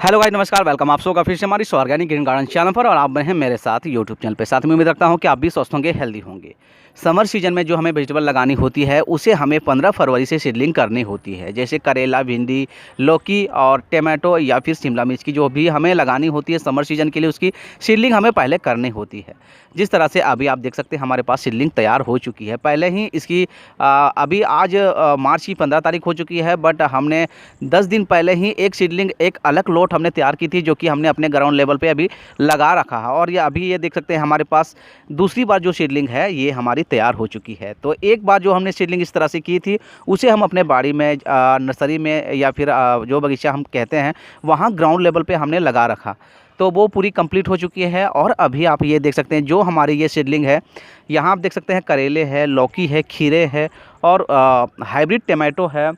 Hello guys, नमस्कार। Welcome आप सबका फिर से हमारी ऑर्गेनिक ग्रीन गार्डन चैनल पर। और आप हैं मेरे साथ यूट्यूब चैनल पे। साथ में उम्मीद रखता हूं कि आप भी स्वस्थ होंगे, हेल्दी होंगे। समर सीजन में जो हमें वेजिटेबल लगानी होती है उसे हमें 15 फरवरी से सीडलिंग करनी होती है। जैसे करेला, भिंडी, लौकी और टमाटो या फिर शिमला मिर्च की जो भी हमें लगानी होती है समर सीजन के लिए, उसकी सीडलिंग हमें पहले करनी होती है। जिस तरह से अभी आप देख सकते हैं हमारे पास सीडलिंग तैयार हो चुकी है। पहले ही इसकी अभी आज मार्च की 15 तारीख हो चुकी है, बट हमने 10 दिन पहले ही एक सीडलिंग, एक अलग लोट हमने तैयार की थी, जो कि हमने अपने ग्राउंड लेवल पे अभी लगा रखा है। और ये अभी ये देख सकते हैं हमारे पास दूसरी बार जो सीडलिंग है ये हमारी तैयार हो चुकी है। तो एक बार जो हमने सीडलिंग इस तरह से की थी उसे हम अपने बाड़ी में, नर्सरी में या फिर जो बगीचा हम कहते हैं वहाँ ग्राउंड लेवल पे हमने लगा रखा। तो वो पूरी कंप्लीट हो चुकी है। और अभी आप ये देख सकते हैं जो हमारी ये सीडलिंग है, यहाँ आप देख सकते हैं करेले है, लौकी है, खीरे है और हाइब्रिड टमाटो है,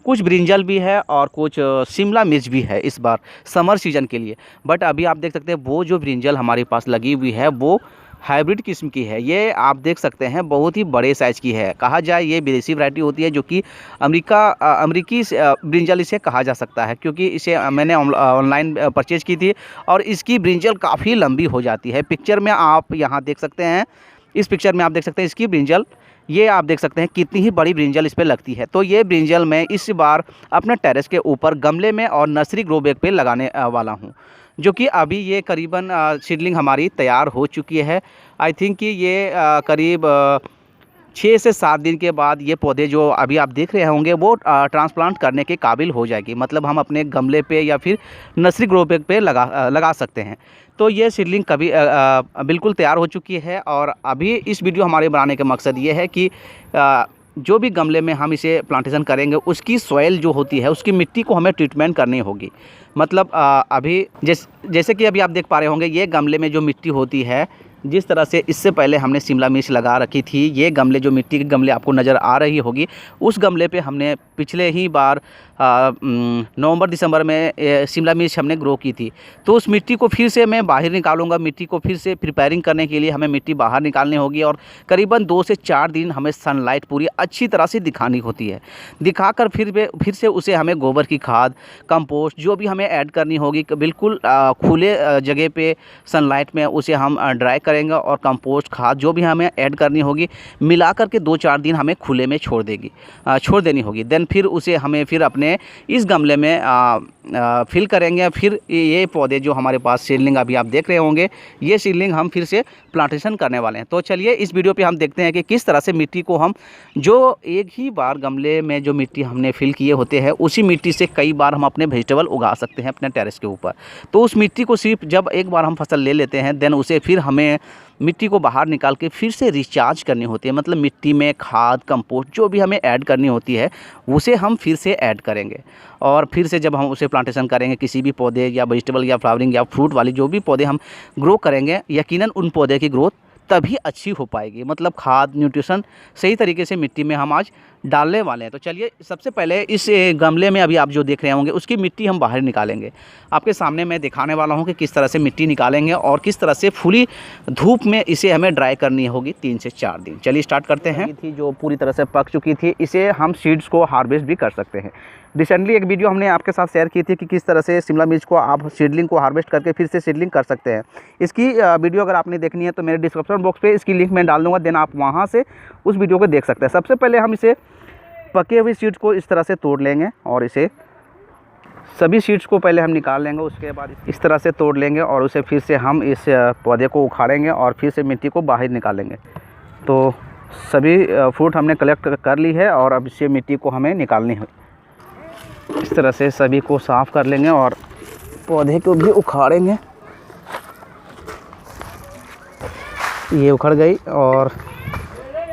कुछ ब्रिंजल भी है और कुछ शिमला मिर्च भी है इस बार समर सीजन के लिए। बट अभी आप देख सकते हैं वो जो ब्रिंजल हमारे पास लगी हुई है वो हाइब्रिड किस्म की है। ये आप देख सकते हैं बहुत ही बड़े साइज़ की है। कहा जाए ये विदेशी वैरायटी होती है, जो कि अमेरिकी ब्रिंजल इसे कहा जा सकता है, क्योंकि इसे मैंने ऑनलाइन परचेज़ की थी और इसकी ब्रिंजल काफ़ी लंबी हो जाती है। पिक्चर में आप यहाँ देख सकते हैं, इस पिक्चर में आप देख सकते हैं इसकी ब्रिंजल, ये आप देख सकते हैं कितनी ही बड़ी ब्रिंजल इस पे लगती है। तो ये ब्रिंजल मैं इस बार अपने टेरेस के ऊपर गमले में और नर्सरी ग्रो बैग पे लगाने वाला हूँ, जो कि अभी ये करीबन सीडलिंग हमारी तैयार हो चुकी है। आई थिंक कि ये करीब 6 से 7 दिन के बाद ये पौधे जो अभी आप देख रहे होंगे वो ट्रांसप्लांट करने के काबिल हो जाएगी। मतलब हम अपने गमले पे या फिर नर्सरी ग्रो बैग पे लगा सकते हैं। तो ये सीडलिंग कभी बिल्कुल तैयार हो चुकी है। और अभी इस वीडियो हमारे बनाने का मकसद ये है कि जो भी गमले में हम इसे प्लांटेशन करेंगे उसकी सॉइल जो होती है उसकी मिट्टी को हमें ट्रीटमेंट करनी होगी। मतलब अभी जैसे कि अभी आप देख पा रहे होंगे ये गमले में जो मिट्टी होती है, जिस तरह से इससे पहले हमने शिमला मिर्च लगा रखी थी, ये गमले जो मिट्टी के गमले आपको नज़र आ रही होगी, उस गमले पे हमने पिछले ही बार नवंबर दिसंबर में शिमला मिर्च हमने ग्रो की थी। तो उस मिट्टी को फिर से मैं बाहर निकालूंगा। मिट्टी को फिर से प्रिपेयरिंग करने के लिए हमें मिट्टी बाहर निकालनी होगी और करीबन 2 से 4 दिन हमें सनलाइट पूरी अच्छी तरह से दिखानी होती है। दिखाकर फिर से उसे हमें गोबर की खाद, कंपोस्ट जो भी हमें ऐड करनी होगी, बिल्कुल खुले जगह पे सनलाइट में उसे हम ड्राई करेंगे और कंपोस्ट खाद जो भी हमें ऐड करनी होगी मिला करके 2-4 दिन हमें खुले में छोड़ देनी होगी। देन फिर उसे हमें फिर अपने इस गमले में फिल करेंगे। फिर ये पौधे जो हमारे पास सीडलिंग अभी आप देख रहे होंगे, ये सीडलिंग हम फिर से प्लांटेशन करने वाले हैं। तो चलिए इस वीडियो पे हम देखते हैं कि किस तरह से मिट्टी को हम, जो एक ही बार गमले में जो मिट्टी हमने फिल किए होते हैं उसी मिट्टी से कई बार हम अपने वेजिटेबल उगा सकते हैं अपने टेरेस के ऊपर। तो उस मिट्टी को सिर्फ जब एक बार हम फसल ले लेते हैं, देन उसे फिर हमें मिट्टी को बाहर निकाल के फिर से रिचार्ज करनी होती है। मतलब मिट्टी में खाद, कंपोस्ट जो भी हमें ऐड करनी होती है उसे हम फिर से ऐड करेंगे। और फिर से जब हम उसे प्लांटेशन करेंगे, किसी भी पौधे या वेजिटेबल या फ्लावरिंग या फ्रूट वाली जो भी पौधे हम ग्रो करेंगे, यकीनन उन पौधे की ग्रोथ तभी अच्छी हो पाएगी। मतलब खाद, न्यूट्रिशन सही तरीके से मिट्टी में हम आज डालने वाले हैं। तो चलिए सबसे पहले इस गमले में अभी आप जो देख रहे होंगे उसकी मिट्टी हम बाहर निकालेंगे। आपके सामने मैं दिखाने वाला हूं कि किस तरह से मिट्टी निकालेंगे और किस तरह से फुली धूप में इसे हमें ड्राई करनी होगी 3 से 4 दिन। चलिए स्टार्ट करते हैं। थी जो पूरी तरह से पक चुकी थी, इसे हम सीड्स को हार्वेस्ट भी कर सकते हैं। रिसेंटली एक वीडियो हमने आपके साथ शेयर की थी कि किस तरह से शिमला मिर्च को आप सीडलिंग को हार्वेस्ट करके फिर से सीडलिंग कर सकते हैं। इसकी वीडियो अगर आपने देखनी है तो मेरे डिस्क्रिप्शन बॉक्स पे इसकी लिंक मैं डाल दूँगा, देन आप वहाँ से उस वीडियो को देख सकते हैं। सबसे पहले हम इसे पके हुए सीड्स को इस तरह से तोड़ लेंगे और इसे सभी सीड्स को पहले हम निकाल लेंगे। उसके बाद इस तरह से तोड़ लेंगे और उसे फिर से हम इस पौधे को उखाड़ेंगे और फिर से मिट्टी को बाहर निकालेंगे। तो सभी फ्रूट हमने कलेक्ट कर ली है और अब इसे मिट्टी को हमें निकालनी है। इस तरह से सभी को साफ़ कर लेंगे और पौधे को भी उखाड़ेंगे। ये उखड़ गई और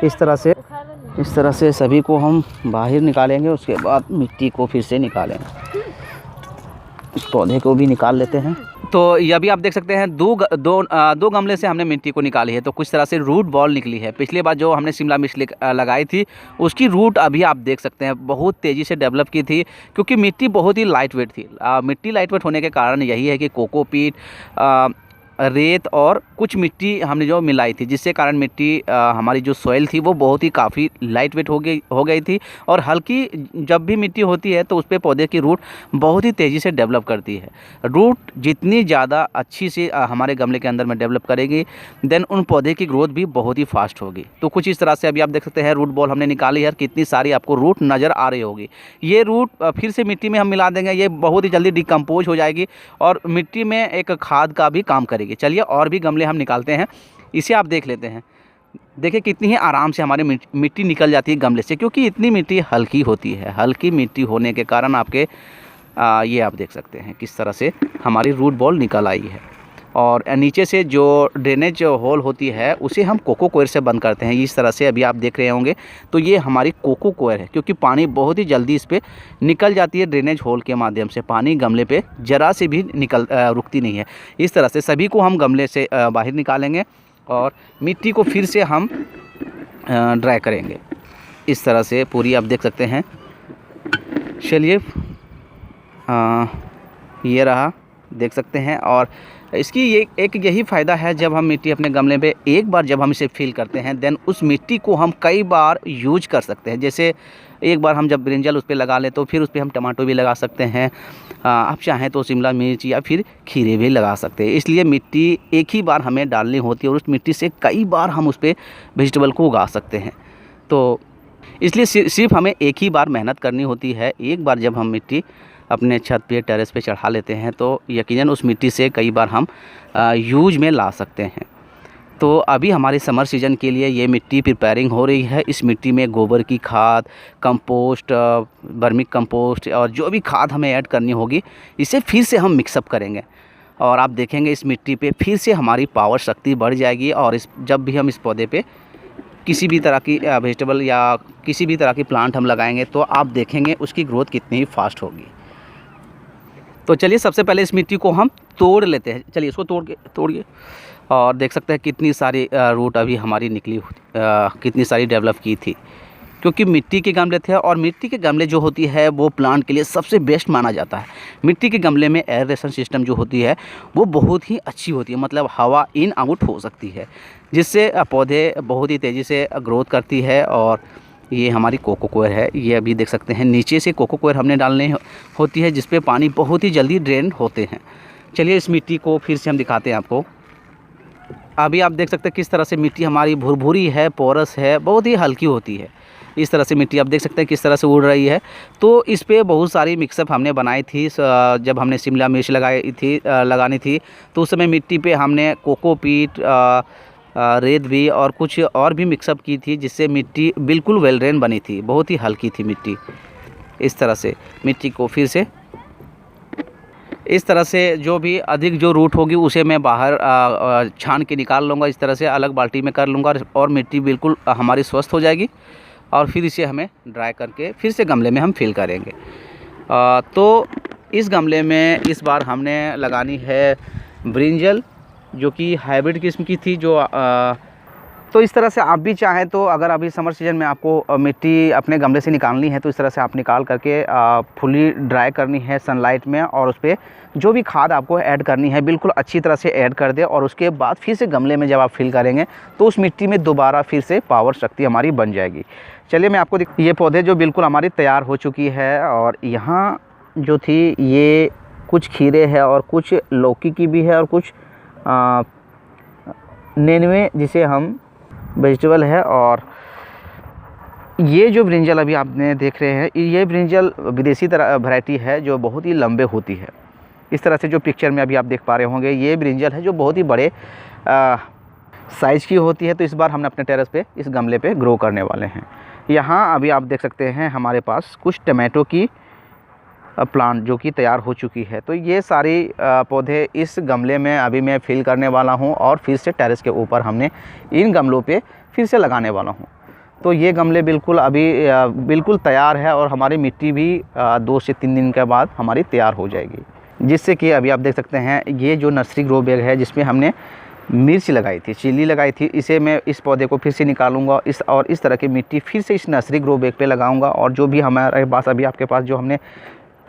इस तरह से सभी को हम बाहर निकालेंगे। उसके बाद मिट्टी को फिर से निकालेंगे। इस पौधे को भी निकाल लेते हैं। तो ये भी आप देख सकते हैं दो गमले से हमने मिट्टी को निकाली है। तो कुछ तरह से रूट बॉल निकली है। पिछली बार जो हमने शिमला मिर्च लगाई थी उसकी रूट अभी आप देख सकते हैं बहुत तेज़ी से डेवलप की थी, क्योंकि मिट्टी बहुत ही लाइट वेट थी। मिट्टी लाइट वेट होने के कारण यही है कि कोकोपीट रेत और कुछ मिट्टी हमने जो मिलाई थी, जिससे कारण मिट्टी हमारी जो सॉइल थी वो बहुत ही काफ़ी लाइट वेट हो गई थी। और हल्की जब भी मिट्टी होती है तो उस पे पौधे की रूट बहुत ही तेज़ी से डेवलप करती है। रूट जितनी ज़्यादा अच्छी से हमारे गमले के अंदर में डेवलप करेगी, देन उन पौधे की ग्रोथ भी बहुत ही फास्ट होगी। तो कुछ इस तरह से अभी आप देख सकते हैं रूट बॉल हमने निकाली है, कितनी सारी आपको रूट नज़र आ रही होगी। ये रूट फिर से मिट्टी में हम मिला देंगे, ये बहुत ही जल्दी डिकम्पोज हो जाएगी और मिट्टी में एक खाद का भी काम करेगी। चलिए और भी गमले हम निकालते हैं, इसे आप देख लेते हैं। देखिए कितनी ही आराम से हमारी मिट्टी निकल जाती है गमले से, क्योंकि इतनी मिट्टी हल्की होती है। हल्की मिट्टी होने के कारण आपके ये आप देख सकते हैं किस तरह से हमारी रूट बॉल निकल आई है। और नीचे से जो ड्रेनेज होल होती है उसे हम कोको कोयर से बंद करते हैं। इस तरह से अभी आप देख रहे होंगे, तो ये हमारी कोको कोयर है, क्योंकि पानी बहुत ही जल्दी इस पर निकल जाती है ड्रेनेज होल के माध्यम से। पानी गमले पे जरा से भी रुकती नहीं है। इस तरह से सभी को हम गमले से बाहर निकालेंगे और मिट्टी को फिर से हम ड्राई करेंगे। इस तरह से पूरी आप देख सकते हैं। चलिए ये रहा, देख सकते हैं। और इसकी ये एक यही फ़ायदा है, जब हम मिट्टी अपने गमले पे एक बार जब हम इसे फिल करते हैं, देन उस मिट्टी को हम कई बार यूज कर सकते हैं। जैसे एक बार हम जब ब्रिंजल उस पर लगा लें तो फिर उस पर हम टमाटो भी लगा सकते हैं। आप चाहें तो शिमला मिर्च या फिर खीरे भी लगा सकते हैं। इसलिए मिट्टी एक ही बार हमें डालनी होती है और उस मिट्टी से कई बार हम उस पर वेजिटेबल को उगा सकते हैं। तो इसलिए सिर्फ हमें एक ही बार मेहनत करनी होती है। एक बार जब हम मिट्टी अपने छत पे टेरेस पे चढ़ा लेते हैं तो यकीनन उस मिट्टी से कई बार हम यूज में ला सकते हैं। तो अभी हमारे समर सीज़न के लिए ये मिट्टी प्रिपेयरिंग हो रही है। इस मिट्टी में गोबर की खाद, कंपोस्ट, वर्मी कंपोस्ट और जो भी खाद हमें ऐड करनी होगी, इसे फिर से हम मिक्सअप करेंगे। और आप देखेंगे इस मिट्टी पे फिर से हमारी पावर शक्ति बढ़ जाएगी। और जब भी हम इस पौधे पे किसी भी तरह की वेजिटेबल या किसी भी तरह की प्लांट हम लगाएंगे तो आप देखेंगे उसकी ग्रोथ कितनी ही फास्ट होगी। तो चलिए सबसे पहले इस मिट्टी को हम तोड़ लेते हैं। चलिए इसको तोड़िए और देख सकते हैं कितनी सारी रूट अभी हमारी निकली, कितनी सारी डेवलप की थी, क्योंकि मिट्टी के गमले थे। और मिट्टी के गमले जो होती है वो प्लांट के लिए सबसे बेस्ट माना जाता है। मिट्टी के गमले में एयरेशन सिस्टम जो होती है वो बहुत ही अच्छी होती है, मतलब हवा इन आउट हो सकती है, जिससे पौधे बहुत ही तेज़ी से ग्रोथ करती है। और ये हमारी कोको कोयर है, ये अभी देख सकते हैं नीचे से कोको कोयर हमने डालनी होती है, जिस पे पानी बहुत ही जल्दी ड्रेन होते हैं। चलिए इस मिट्टी को फिर से हम दिखाते हैं आपको। अभी आप देख सकते हैं किस तरह से मिट्टी हमारी भुरभुरी है, पोरस है, बहुत ही हल्की होती है। इस तरह से मिट्टी आप देख सकते हैं किस तरह से उड़ रही है। तो इस पे बहुत सारी मिक्सअप हमने बनाई थी। जब हमने शिमला मिर्च लगानी थी तो उस समय मिट्टी पे हमने कोकोपीट, रेत भी और कुछ और भी मिक्सअप की थी, जिससे मिट्टी बिल्कुल वेल ड्रेन बनी थी, बहुत ही हल्की थी मिट्टी। इस तरह से मिट्टी को फिर से इस तरह से जो भी अधिक जो रूट होगी उसे मैं बाहर छान के निकाल लूँगा। इस तरह से अलग बाल्टी में कर लूँगा और मिट्टी बिल्कुल हमारी स्वस्थ हो जाएगी। और फिर इसे हमें ड्राई करके फिर से गमले में हम फिल करेंगे। तो इस गमले में इस बार हमने लगानी है ब्रिंजल, जो कि हाइब्रिड किस्म की थी। तो इस तरह से आप भी चाहें तो अगर अभी समर सीजन में आपको मिट्टी अपने गमले से निकालनी है तो इस तरह से आप निकाल करके फुली ड्राई करनी है सनलाइट में, और उस पर जो भी खाद आपको ऐड करनी है बिल्कुल अच्छी तरह से ऐड कर दे। और उसके बाद फिर से गमले में जब आप फिल करेंगे तो उस मिट्टी में दोबारा फिर से पावर शक्ति हमारी बन जाएगी। चलिए मैं आपको ये पौधे जो बिल्कुल हमारी तैयार हो चुकी है, और यहाँ जो थी ये कुछ खीरे है और कुछ लौकी की भी है और कुछ नेनुए जिसे हम वेजिटेबल है। और ये जो ब्रिंजल अभी आपने देख रहे हैं, ये ब्रिंजल विदेशी तरह वैरायटी है जो बहुत ही लंबे होती है। इस तरह से जो पिक्चर में अभी आप देख पा रहे होंगे, ये ब्रिंजल है जो बहुत ही बड़े साइज़ की होती है। तो इस बार हमने अपने टेरेस पे इस गमले पे ग्रो करने वाले हैं। यहाँ अभी आप देख सकते हैं हमारे पास कुछ टमाटो की प्लांट जो कि तैयार हो चुकी है। तो ये सारी पौधे इस गमले में अभी मैं फिल करने वाला हूँ और फिर से टेरेस के ऊपर हमने इन गमलों पे फिर से लगाने वाला हूँ। तो ये गमले बिल्कुल अभी बिल्कुल तैयार है और हमारी मिट्टी भी 2 से 3 दिन के बाद हमारी तैयार हो जाएगी। जिससे कि अभी आप देख सकते हैं ये जो नर्सरी ग्रो बैग है जिसमें हमने मिर्च लगाई थी, चिल्ली लगाई थी, इसे मैं इस पौधे को फिर से निकालूंगा और इस तरह की मिट्टी फिर से इस नर्सरी ग्रो बैग पे लगाऊंगा। और जो भी हमारे पास अभी आपके पास जो हमने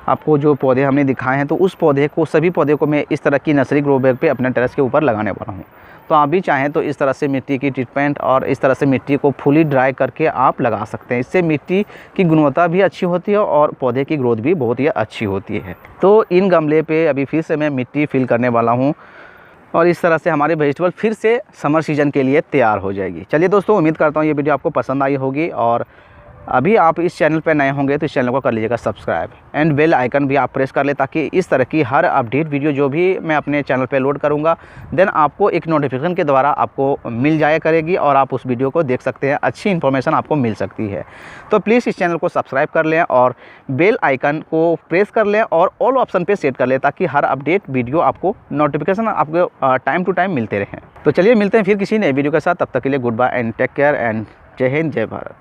आपको जो पौधे हमने दिखाए हैं, तो उस पौधे को, सभी पौधे को मैं इस तरह की नर्सरी ग्रो बैग पे अपने टेरेस के ऊपर लगाने वाला हूँ। तो आप भी चाहें तो इस तरह से मिट्टी की ट्रीटमेंट और इस तरह से मिट्टी को फुली ड्राई करके आप लगा सकते हैं। इससे मिट्टी की गुणवत्ता भी अच्छी होती है और पौधे की ग्रोथ भी बहुत ही अच्छी होती है। तो इन गमले पे अभी फिर से मैं मिट्टी फिल करने वाला हूँ और इस तरह से हमारी वेजिटेबल फिर से समर सीजन के लिए तैयार हो जाएगी। चलिए दोस्तों, उम्मीद करता हूँ ये वीडियो आपको पसंद आई होगी और अभी आप इस चैनल पर नए होंगे तो इस चैनल को कर लीजिएगा सब्सक्राइब एंड बेल आइकन भी आप प्रेस कर ले, ताकि इस तरह की हर अपडेट वीडियो जो भी मैं अपने चैनल पे लोड करूँगा देन आपको एक नोटिफिकेशन के द्वारा आपको मिल जाया करेगी और आप उस वीडियो को देख सकते हैं, अच्छी इन्फॉर्मेशन आपको मिल सकती है। तो प्लीज़ इस चैनल को सब्सक्राइब कर लें और बेल आइकन को प्रेस कर लें और ऑल ऑप्शन पर सेट कर लें, ताकि हर अपडेट वीडियो आपको नोटिफिकेशन आपको टाइम टू टाइम मिलते रहें। तो चलिए मिलते हैं फिर किसी नए वीडियो के साथ, तब तक के लिए good bye and take care and जय हिंद, जय भारत।